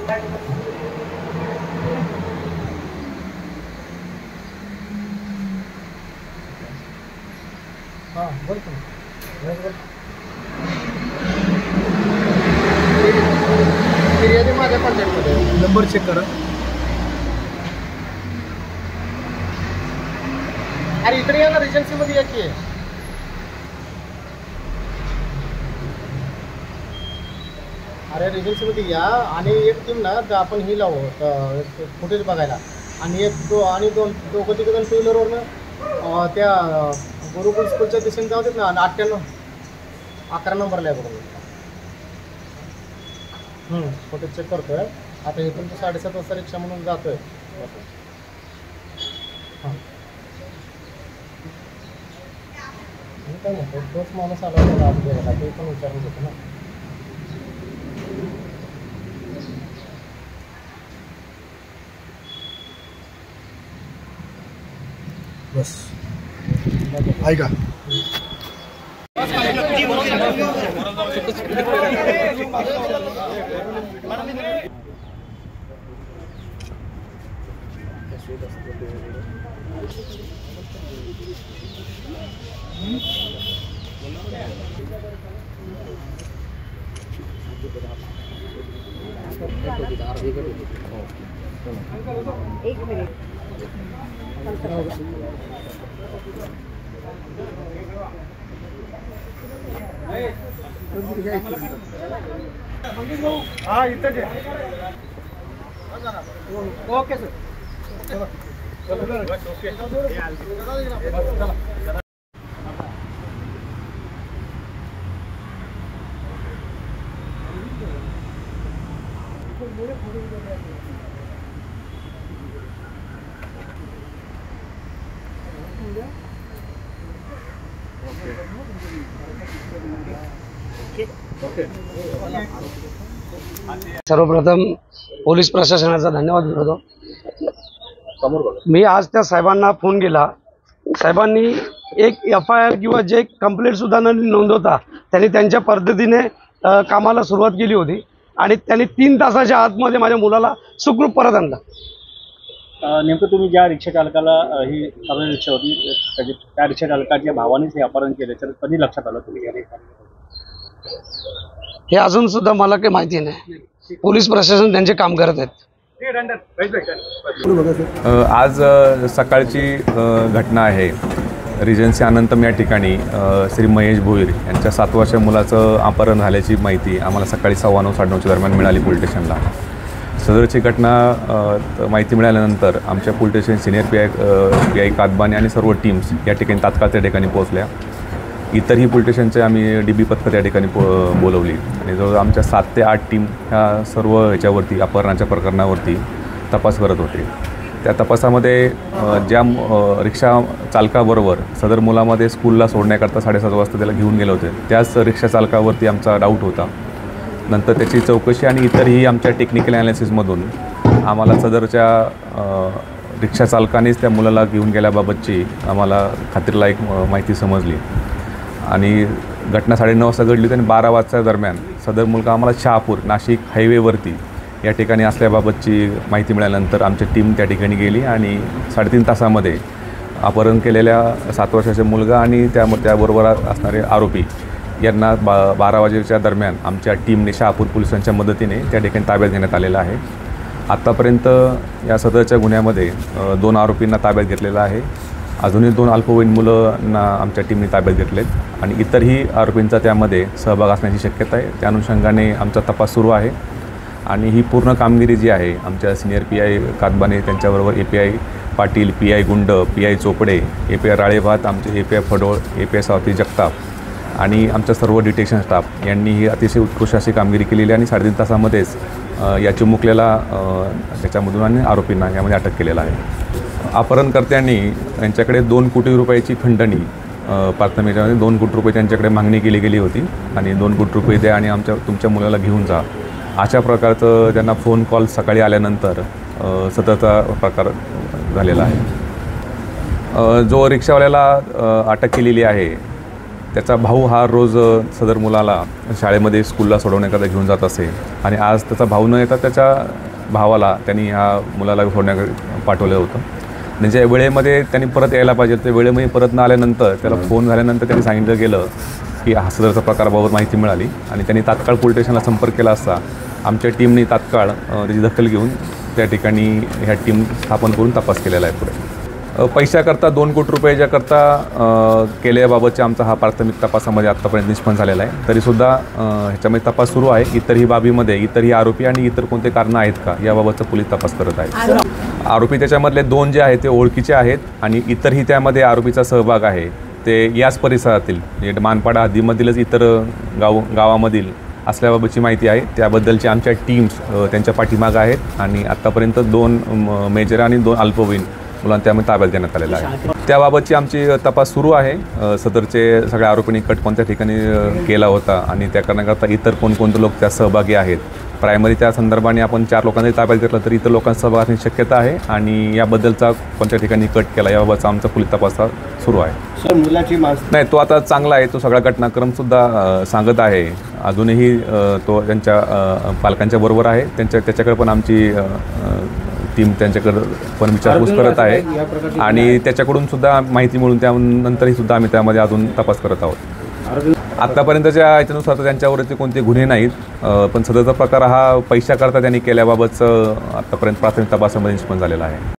हां बोलतो फिर्यादी माझ्या कॉन्टॅक्टमध्ये नंबर चेक करा. अरे इकडे या ना, एजन्सीमध्ये या की. अरे एजन्सीमध्ये या आणि एक टीम ना आपण ही लावू फुटेज बघायला आणि दोघं तिघं टू व्हीलरवरनं त्या गुरुकुल स्कूलच्या दिशेने जाऊ देत ना. 11 नंबरला आहे बघा. फुटेज चेक करतोय आता. इथून तो 7:30 वाजता रिक्षा म्हणून जातोय. हां मी काय म्हणतो, तोच माणूस आला होता आज गेला, ते पण विचारून घेतो ना. बस ऐका. एक मिनिट. हाँ इतना ओके सर. सर्वप्रथम पोलीस प्रशासनाचा धन्यवाद करतो. मी आज त्या साहेबांना फोन केला. साहेबांनी एक FIR किंवा जे कंप्लेंट सुद्धा न नोंदवता त्यांनी त्यांच्या पद्धतीने कामाला सुरुवात केली होती आणि त्यांनी 3 तासाच्या आतमध्ये माझ्या मुलाला सुखरूप परत आणला. नेमकं तुम्ही ज्या रिक्षा चालकाला ही सगळी रिक्षा होती त्या रिक्षा चालकाच्या भावानेच हे अपहरण केले, तर कधी लक्षात आलं तुम्ही? हे अजून सुद्धा मला काही माहिती नाही. पोलीस प्रशासन त्यांचे काम करत आहेत. आज सकाळची घटना आहे. रिजन्सी अनंतम या ठिकाणी श्री महेश भोईर यांच्या 7 वर्षीय मुलाचं अपहरण झाल्याची माहिती आम्हाला सकाळी 9:15 साडेनऊच्या दरम्यान मिळाली पोलीस स्टेशनला. सदरची घटना माहिती मिळाल्यानंतर आमच्या police station senior PI Kadbane आणि सर्व टीम्स या ठिकाणी तात्काळ त्या ठिकाणी पोहोचल्या. इतरही पोलीस स्टेशनचे आम्ही DB पथकं त्या ठिकाणी बोलवली आणि जवळ आमच्या 7 ते 8 टीम ह्या सर्व ह्याच्यावरती अपहरणाच्या प्रकरणावरती तपास करत होते. त्या तपासामध्ये ज्या रिक्षा चालकाबरोबर सदर मुलामध्ये स्कूलला सोडण्याकरता 7:30 वाजता त्याला घेऊन गेले होते, त्याच रिक्षा चालकावरती आमचा डाऊट होता. नंतर त्याची चौकशी आणि इतरही आमच्या टेक्निकल ॲनालिसिसमधून आम्हाला सदरच्या रिक्षा चालकानेच त्या मुलाला घेऊन गेल्याबाबतची आम्हाला खात्रीलायक माहिती समजली आणि घटना 9:30 वाजता घडली होती आणि 12 वाजता दरम्यान सदर मुलगा आम्हाला शहापूर नाशिक हायवेवरती या ठिकाणी असल्याबाबतची माहिती मिळाल्यानंतर आमची टीम त्या ठिकाणी गेली आणि 3.5 तासामध्ये अपहरण केलेल्या 7 वर्षाचा मुलगा आणि त्याबरोबर असणारे आरोपी यांना 12 वाजेच्या दरम्यान आमच्या टीमने शहापूर पोलिसांच्या मदतीने त्या ठिकाणी ताब्यात घेण्यात आलेलं आहे. आत्तापर्यंत या सदरच्या गुन्ह्यामध्ये 2 आरोपींना ताब्यात घेतलेलं आहे. अजूनही 2 अल्पवयीन मुलांना आमच्या टीमने ताब्यात घेतलेत आणि इतरही आरोपींचा त्यामध्ये सहभाग असण्याची शक्यता आहे. त्या अनुषंगाने आमचा तपास सुरू आहे आणि ही पूर्ण कामगिरी जी आहे आमच्या सिनियर PI कादबाने, त्यांच्याबरोबर API पाटील, PI गुंड, PI चोपडे, API राळेभात, आमचे API फडोळ, API सावती जगताप आणि आमचा सर्व डिटेक्शन स्टाफ यांनी ही अतिशय उत्कृष्ट अशी कामगिरी केलेली आणि 3.5 तासामध्येच या चिमुकलेला त्याच्यामधून आणि आरोपींना यामध्ये अटक केलेला आहे. अपहरणकर्त्यांनी यांच्याकडे 2 कोटी रुपयाची खंडणी प्राथमिकमध्ये 2 कोटी रुपये त्यांच्याकडे मागणी केली गेली होती आणि 2 कोटी रुपये द्या आणि तुमच्या मुलाला घेऊन जा अशा प्रकारचं त्यांना फोन कॉल सकाळी आल्यानंतर सततचा प्रकार झालेला आहे. जो रिक्षावाल्याला अटक केलेली आहे त्याचा भाऊ हा रोज सदर मुलाला शाळेमध्ये स्कूलला सोडवण्याकरता घेऊन जात असे आणि आज त्याचा भाऊ न येता त्याच्या भावाला त्यांनी ह्या मुलाला सोडण्याकरता पाठवलं होतं. आणि ज्या वेळेमध्ये त्यांनी परत यायला पाहिजे ते वेळेमध्ये परत न आल्यानंतर त्याला फोन झाल्यानंतर त्यांनी सांगितलं गेलं की हा सदरचा प्रकाराबाबत माहिती मिळाली आणि त्यांनी तात्काळ पोलीस स्टेशनला संपर्क केला असता आमच्या टीमने तात्काळ त्याची दखल घेऊन त्या ठिकाणी ह्या टीम स्थापन करून तपास केलेला आहे. पुढे पैशाकरता 2 कोटी रुपयाच्याकरता केल्याबाबतचा आमचा हा प्राथमिक तपासामध्ये आत्तापर्यंत निष्पन्न झालेला आहे. तरीसुद्धा ह्याच्यामध्ये तपास सुरू आहे. इतरही बाबीमध्ये इतरही आरोपी आणि इतर कोणते कारणं आहेत का याबाबतचा पोलीस तपास करत आहेत. आरोपी त्याच्यामधले 2 जे आहेत ते ओळखीचे आहेत आणि इतरही त्यामध्ये आरोपीचा सहभाग आहे ते याच परिसरातील म्हणजे मानपाडा हद्दीमधीलच इतर गावामधील असल्याबाबतची माहिती आहे. त्याबद्दलची आमच्या टीम्स त्यांच्या पाठीमागं आहेत आणि आत्तापर्यंत 2 मेजर आणि 2 अल्पवयीन मुलांना त्यामध्ये ताब्यात देण्यात आलेला आहे. त्याबाबतची आमची तपास सुरू आहे. सदरचे सगळ्या आरोपींनी कट कोणत्या ठिकाणी केला होता आणि त्या करण्याकरता इतर कोणकोणते लोक त्या सहभागी आहेत. प्रायमरी त्या संदर्भाने आपण 4 लोकांनी ताब्यात घेतलं तर इतर लोकांचा सहभाग असण्याची शक्यता आहे आणि याबद्दलचा कोणत्या ठिकाणी कट केला याबाबतचा आमचा पोलीस तपास सुरू आहे. सर मुलाची नाही तो आता चांगला आहे. तो सगळा घटनाक्रमसुद्धा सांगत आहे. अजूनही तो त्यांच्या पालकांच्या बरोबर आहे. त्याच्याकडे पण आमची टीम त्यांच्याकडं पण विचारपूस करत आहे आणि त्याच्याकडून सुद्धा माहिती मिळून त्यानंतरही सुद्धा आम्ही त्यामध्ये अजून तपास करत आहोत. आत्तापर्यंतच्या याच्यानुसार तर त्यांच्यावरती कोणते गुन्हे नाहीत पण सदरचा प्रकार हा पैशाकरता त्यांनी केल्याबाबतचं आत्तापर्यंत प्राथमिक तपासामध्ये निष्पन्न झालेला आहे.